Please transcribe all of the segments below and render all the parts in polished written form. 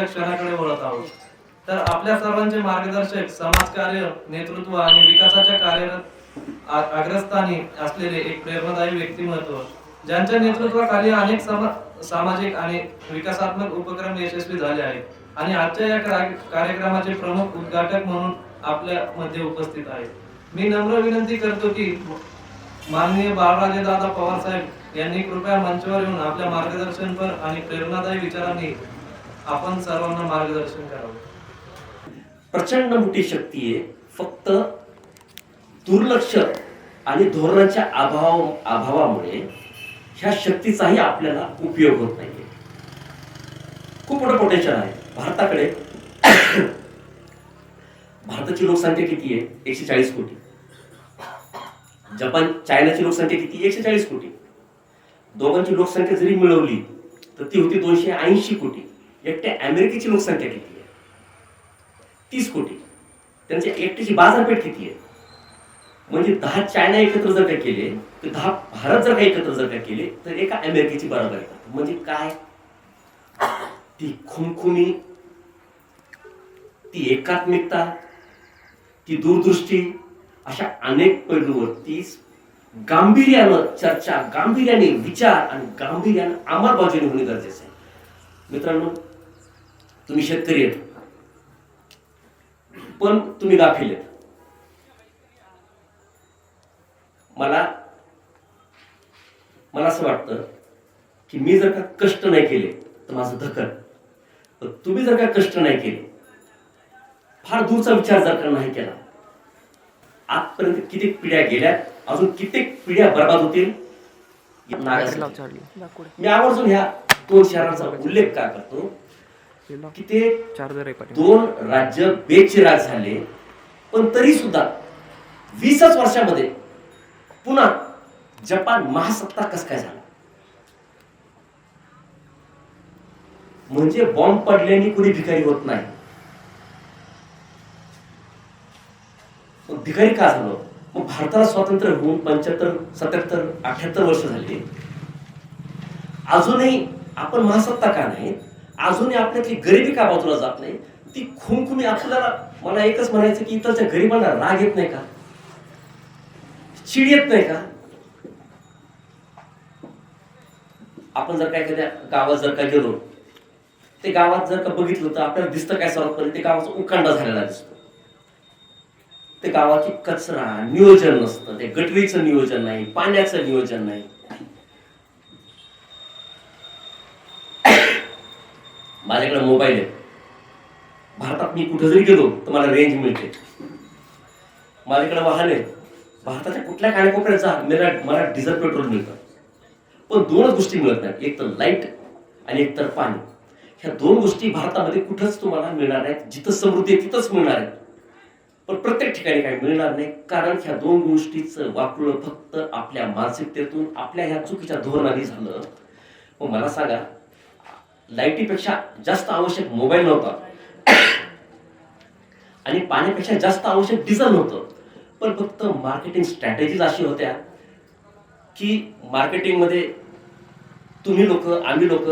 क्षणाकडे वळत आहोत. तर आपल्या सर्वांचे मार्गदर्शक, समाजकार्य, नेतृत्व आणि विकासाच्या कार्यरत अग्रस्थानी असलेले एक प्रेरणादायी व्यक्तिमत्व, ज्यांच्या नेतृत्वाखाली अनेक सामाजिक आणि विकासात्मक उपक्रम यशस्वी झाले आहेत आणि आजच्या या कार्यक्रमाचे प्रमुख उद्घाटक म्हणून आपल्या मध्ये उपस्थित आहेत. मी नम्र विनंती करतो की माननीय बाळराजे दादा पवार साहेब यांनी कृपया मंचावर येऊन आपल्या मार्गदर्शनपर आणि प्रेरणादायी विचारांनी आपण सर्वांना मार्गदर्शन करावं. प्रचंड मोठी शक्ती आहे, फक्त दुर्लक्ष आणि धोरणाच्या अभावामुळे ह्या शक्तीचाही आपल्याला उपयोग होत नाहीये. खूप मोठं पोटेन्शियल आहे भारताकडे. भारताची लोकसंख्या किती आहे? 140 कोटी. जपान चायनाची लोकसंख्या किती? 140 कोटी. दोघांची लोकसंख्या जरी मिळवली तर ती होती 280 कोटी. एकट्या अमेरिकेची लोकसंख्या किती आहे? 30 कोटी. त्यांच्या एकट्याची बाजारपेठ किती आहे? म्हणजे 10 चायना एकत्र जर काय केले तर 10 भारत जर काही एकत्र जर काय केले तर एका अमेरिकेची बरोबर आहे. म्हणजे काय? ती खुमखुमी, ती एकात्मिकता, ती दूरदृष्टी, अशा अनेक पैलूवरती गांभीर्यानं चर्चा, गांभीर्याने विचार आणि गांभीर्यानं अंमलबजावणी होणे गरजेचं आहे. मित्रांनो, तुम्ही शेतकरी आहेत, पण तुम्ही गाफील आहेत. मला असं वाटतं की मी जर का कष्ट नाही केले तर माझं धकल, पण तुम्ही जर का कष्ट नाही केले, फार दूरचा विचार जर का नाही केला, आजपर्यंत कित्येक पिढ्या गेल्या, अजून कित्येक पिढ्या बर्बाद होतील. मी आवर्जून ह्या 2 शहरांचा उल्लेख का करतो की ते 2 राज्य बेचिराग झाले, पण तरी सुद्धा 20च वर्षामध्ये पुन्हा जपान महासत्ता कस काय झाला? म्हणजे बॉम्ब पडल्याने कुणी भिकारी होत नाही. भिकारी का झालं? मग भारताला स्वातंत्र्य होऊन 75, 77, 78 वर्ष झाली, अजूनही आपण महासत्ता का नाही? अजूनही आपल्यातली गरिबी का बाजूला जात नाही? ती खुमखुमी आपल्याला, मला एकच म्हणायचं की इथलच्या गरिबांना राग येत नाही का? चिड येत नाही का? आपण जर काय एखाद्या गावात जर का गेलो, ते गावात जर का बघितलं तर आपल्याला दिसतं काय? सर्वात ते गावाचा उकांडा झालेला दिसतो. ते गावाची कचरा, नियोजन नसतं, ते गटरीचं नियोजन नाही, पाण्याचं नियोजन नाही. माझ्याकडे मोबाईल आहे. भारतात मी कुठे जरी गेलो तर मला रेंज मिळते. माझ्याकडे वाहन आहे. भारताच्या कुठल्या कानाकोपऱ्यात जा, मला डिझेल पेट्रोल मिळतं. पण 2च गोष्टी मिळत नाहीत, एक तर लाईट आणि एक तर पाणी. ह्या 2 गोष्टी भारतामध्ये कुठंच तुम्हाला मिळणार नाहीत. जिथं समृद्धी आहे तिथंच मिळणार आहे, पण प्रत्येक ठिकाणी काही मिळणार नाही. कारण ह्या 2 गोष्टीचं वापरून फक्त आपल्या मानसिकतेतून, आपल्या ह्या चुकीच्या धोरणाने झालं. मग मला सांगा, लाईटीपेक्षा जास्त आवश्यक मोबाईल नव्हता आणि पाण्यापेक्षा जास्त आवश्यक डिझेल नव्हतं, पण फक्त मार्केटिंग स्ट्रॅटेजीज अशी होत्या की मार्केटिंगमध्ये तुम्ही लोक, आम्ही लोक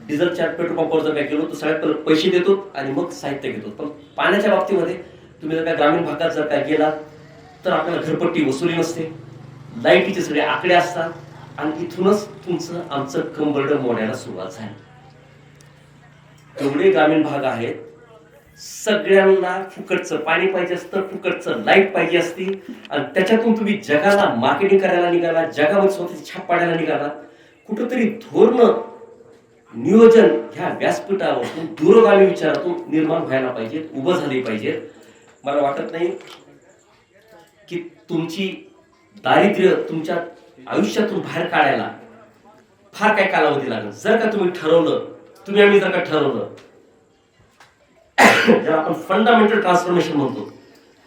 डिझेलच्या पेट्रोल पंपावर जर काय गेलो तर सगळ्यात पहिले पैसे देतो आणि मग साहित्य घेतो. पण पाण्याच्या बाबतीमध्ये तुम्ही जर काय ग्रामीण भागात जर काय गेला तर आपल्याला घरपट्टी वसुली नसते, लाईटीचे सगळे आकडे असतात, आणि इथूनच तुमचं आमचं कंबरडं मोडायला सुरुवात झाली. एवढे ग्रामीण भाग आहेत, सगळ्यांना फुकटचं पाणी पाहिजे असतं, फुकटचं लाईट पाहिजे असती, आणि त्याच्यातून तुम्ही जगाला मार्केटिंग करायला निघाला, जगामध्ये स्वतःची छाप पाडायला निघाला. कुठंतरी धोरण, नियोजन ह्या व्यासपीठावरून, दूरगामी विचारातून निर्माण व्हायला पाहिजेत, उभं झाले पाहिजेत. मला वाटत नाही की तुमची दारिद्र्य तुमच्या आयुष्यातून बाहेर काढायला फार काय कालावधी लागेल. जर का तुम्ही ठरवलं, तुम्ही आम्ही जर का ठरवलं, ज्याला आपण फंडामेंटल ट्रान्सफॉर्मेशन म्हणतो,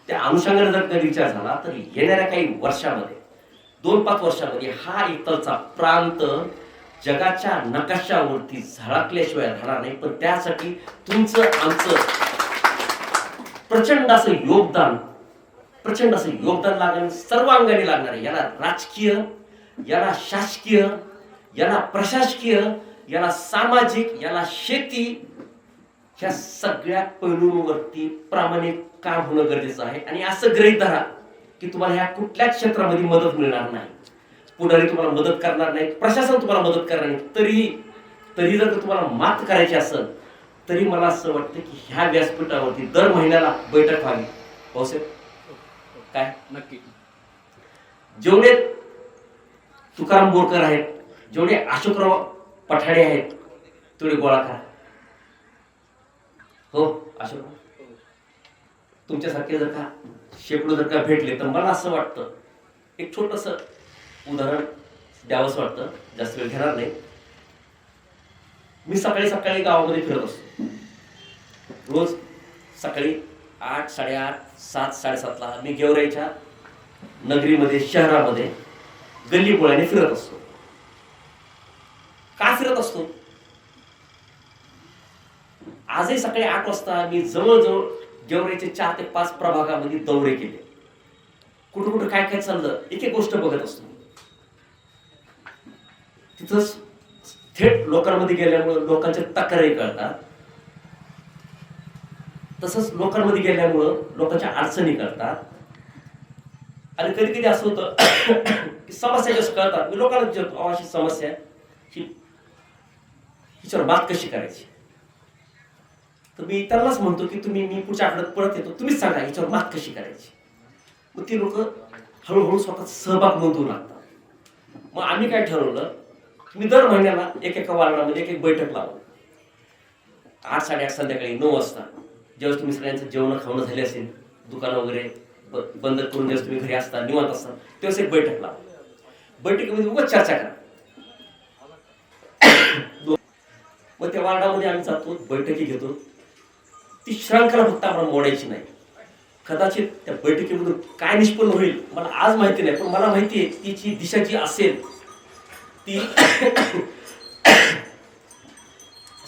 त्या अनुषंगाने जर काही विचार झाला तर येणाऱ्या काही वर्षामध्ये, 2-5 वर्षामध्ये हा इथलचा प्रांत जगाच्या नकाशावरती झळकल्याशिवाय राहणार नाही. पण त्यासाठी तुमचं, आमचं प्रचंड असं योगदान लागेल, सर्व अंगाने लागणार आहे. याला राजकीय, याला शासकीय, याला प्रशासकीय, याला सामाजिक, याला शेती, ह्या सगळ्या पैलूंवरती प्रामाणिक काम होणं गरजेचं आहे. आणि असं गृहीत धरा की तुम्हाला ह्या कुठल्याच क्षेत्रामध्ये मदत मिळणार नाही, पुढारी तुम्हाला मदत करणार नाही, प्रशासन तुम्हाला मदत करणार नाही, तरी जर तुम्हाला मात करायची असेल तरी मला असं वाटतं की ह्या व्यासपीठावरती दर महिन्याला बैठक व्हावी. भाऊसाहेब काय नक्की. जेवढे तुकाराम बोरकर आहेत, जेवढे अशोकराव पठाडे आहेत, तेवढे गोळा करा. हो अशोकराव, तुमच्यासारखे जर का शेकडो जर का भेटले तर मला असं वाटतं एक छोटंसं उदाहरण द्यावंसं वाटतं, जास्त वेळ घेणार नाही. मी सकाळी सकाळी गावामध्ये फिरत असतो. रोज सकाळी 8, 8:30, 7, 7:30ला मी गेवराईच्या नगरीमध्ये, शहरामध्ये गल्ली बोळ्याने फिरत असतो. का फिरत असतो? आजही सकाळी 8 वाजता मी जवळजवळ गेवराईचे 4 ते 5 प्रभागामध्ये दौरे केले. कुठं कुठं काय काय चाललं एक एक गोष्ट बघत असतो. तिथंच थेट लोकांमध्ये गेल्यामुळे लोकांच्या तक्रारी कळतात, तसंच लोकांमध्ये गेल्यामुळं लोकांच्या अडचणी कळतात. आणि कधी कधी असं होतं की समस्या जास्त कळतात. मी लोकांना विचारतो, अशी समस्या हिच्यावर बात कशी करायची? तर मी त्यांनाच म्हणतो की मी पुढच्या आठवड्यात परत येतो, तुम्हीच सांगा हिच्यावर बात कशी करायची. मग ती लोक हळूहळू स्वतः सहभाग नोंदवू लागतात. मग आम्ही काय ठरवलं, मी दर महिन्याला एका वार्डामध्ये एक बैठक लावू. 8, 8:30 संध्याकाळी 9 वाजता जेव्हा तुम्ही सगळ्यांचं जेवण खावणं झाले असेल, दुकानं वगैरे बंद करून जेव्हा तुम्ही घरी असता, निवांत असता, तेव्हाच एक बैठक लावा. बैठकीमध्ये उगाच चर्चा करा. मग त्या वार्डामध्ये आम्ही जातो, बैठकी घेतो. ती श्रंखला फक्त आम्हाला मोडायची नाही. कदाचित त्या बैठकीमधून काय निष्पन्न होईल मला आज माहिती नाही, पण मला माहिती आहे तिची दिशा जी असेल ती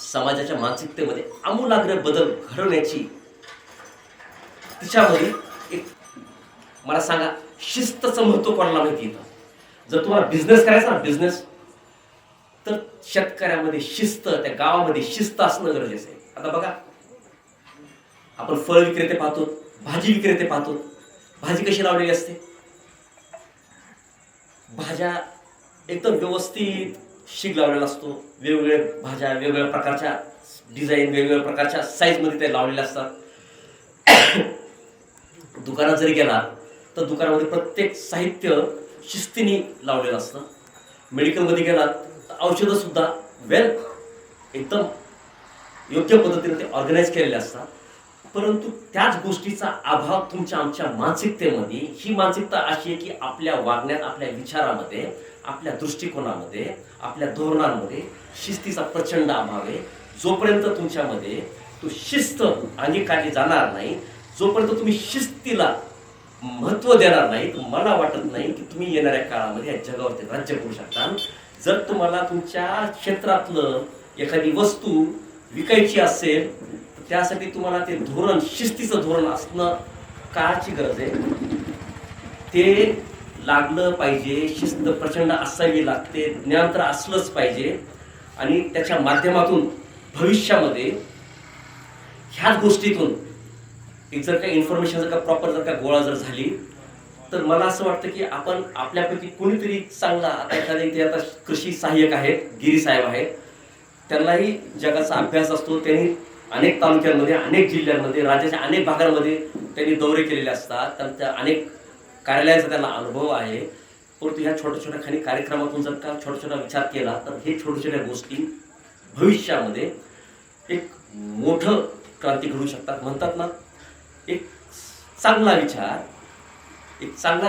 समाजाच्या मानसिकतेमध्ये आमूलाग्र बदल घडवण्याची तिच्यामध्ये एक, मला सांगा, शिस्तचं महत्व कोणाला माहिती येतं? जर तुम्हाला बिझनेस करायचा ना, बिझनेस, तर शेतकऱ्यामध्ये शिस्त, त्या गावामध्ये शिस्त असणं गरजेचं आहे. आता बघा, आपण फळ विक्रेते पाहतो, भाजी विक्रेते पाहतो. भाजी कशी लावलेली असते? भाज्या एकदम व्यवस्थित शिग लावलेला असतो. वेगवेगळ्या भाज्या वेगवेगळ्या प्रकारच्या डिझाईन, वेगवेगळ्या प्रकारच्या साईजमध्ये ते लावलेल्या असतात. दुकानात जरी गेला तर दुकानामध्ये प्रत्येक साहित्य शिस्तीने लावलेलं असतं. मेडिकलमध्ये गेलात तर औषधं सुद्धा एकदम योग्य पद्धतीने ते ऑर्गनाईज केलेले असतात. परंतु त्याच गोष्टीचा अभाव तुमच्या आमच्या मानसिकतेमध्ये, ही मानसिकता अशी आहे की आपल्या वागण्यात, आपल्या विचारामध्ये, आपल्या दृष्टिकोनामध्ये, आपल्या धोरणांमध्ये शिस्तीचा प्रचंड अभाव आहे. जोपर्यंत तुमच्यामध्ये तो शिस्त अंगीकारली जाणार नाही, जोपर्यंत तुम्ही शिस्तीला महत्व देणार नाही, तर मला वाटत नाही की तुम्ही येणाऱ्या काळामध्ये या जगावरती राज्य करू शकता. जर तुम्हाला तुमच्या क्षेत्रातलं एखादी वस्तू विकायची असेल तर त्यासाठी तुम्हाला ते धोरण, शिस्तीचं धोरण असणं काळाची गरज आहे. ते लागलं पाहिजे. शिस्त प्रचंड असावी लागते, ज्ञान तर असलंच पाहिजे. आणि त्याच्या माध्यमातून भविष्यामध्ये ह्याच गोष्टीतून एक जर का इन्फॉर्मेशन जर का प्रॉपर जर का गोळा जर झाली तर मला असं वाटतं की आपण आपल्यापैकी कोणीतरी चांगला, आता एखाद्या इथे आता कृषी सहाय्यक आहेत, गिरी साहेब आहेत, त्यांनाही जगाचा अभ्यास असतो. त्यांनी अनेक तालुक्यांमध्ये, अनेक जिल्ह्यांमध्ये, राज्याच्या अनेक भागांमध्ये त्यांनी दौरे केलेले असतात. त्यांच्या अनेक कार्यालयाचा त्यांना अनुभव आहे. परंतु ह्या छोट्या छोट्या खाली कार्यक्रमातून जर का छोटा छोटा विचार केला तर हे छोट्या छोट्या गोष्टी भविष्यामध्ये एक मोठं क्रांती घडू शकतात. म्हणतात ना, एक चांगला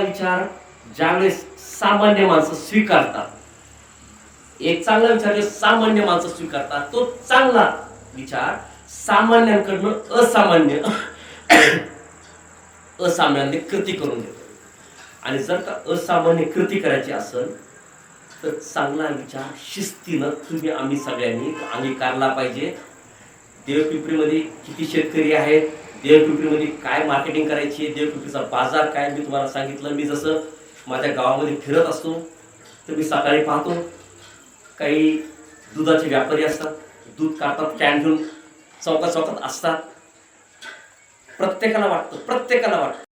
विचार ज्यावेळेस सामान्य माणसं स्वीकारतात, एक चांगला विचार जे सामान्य माणसं स्वीकारतात, तो चांगला विचार सामान्यांकडनं असामान्य कृती करून देतो. आणि जर का असामान्य कृती करायची असेल तर चांगला विचार शिस्तीनं तुम्ही आम्ही सगळ्यांनी अंगीकारला पाहिजे. देवपिंपरीमध्ये किती शेतकरी आहेत, देवपिंपरीमध्ये काय मार्केटिंग करायची आहे, देवपिंपरीचा बाजार काय, मी तुम्हाला सांगितलं. मी जसं माझ्या गावामध्ये फिरत असतो तर मी सकाळी पाहतो काही दुधाचे व्यापारी असतात, दूध काढतात कॅन घेऊन, चौकात चौकात असतात. प्रत्येकाला वाटतं